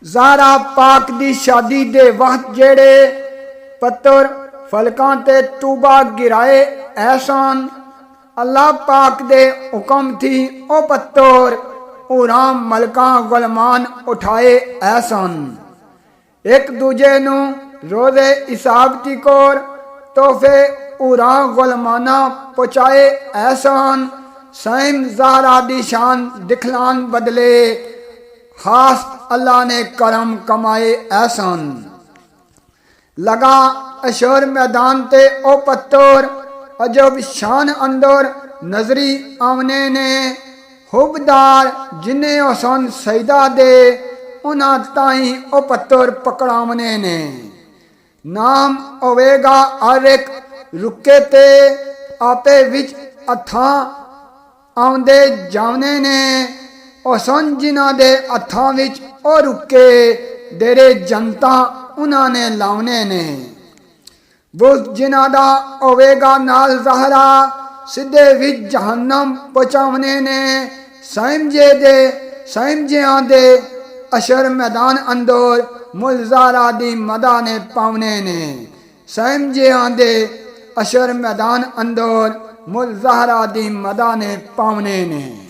ज़हरा पाक दी शादी दे वक्त जेड़े पत्तर फलकां ते तूबा गिराए एहसान अल्लाह पाक दे हुक्म थी ओ पत्तर उराम मलकां गुलमान उठाए एहसान एक दूजे नू रोज़े हिसाब तिकोर तोहफे उरा गुलमाना पहुँचाए एहसान साइम ज़हरा दी शान दिखलान बदले खास अल्लाह ने करम कमाए एहसान लगा अशोर मैदान ते ओ पत्तर अजब शान अंदर नजरी आमने ने हुबदार जिन्हें ओसन सईदा दे उन्हां ताई ओ पत्तर पकड़ावने ने नाम होवेगा हर एक रुके ते आपे विच हथां आउंदे जावने ने ओसन जिन्हां दे हथां विच ओ रुके डेरे जनता उन्हां ने लावने ने बुज़ जिन्हां दा होवेगा नाल ज़हरा सीधे विच जहन्नम पहुँचावने ने साइमजियां दे अशर मैदान अंदर मुल ज़हरा दी मदा ने पावने ने साइमजियां दे अशर मैदान अंदर मुल ज़हरा दी मदा ने पावने ने।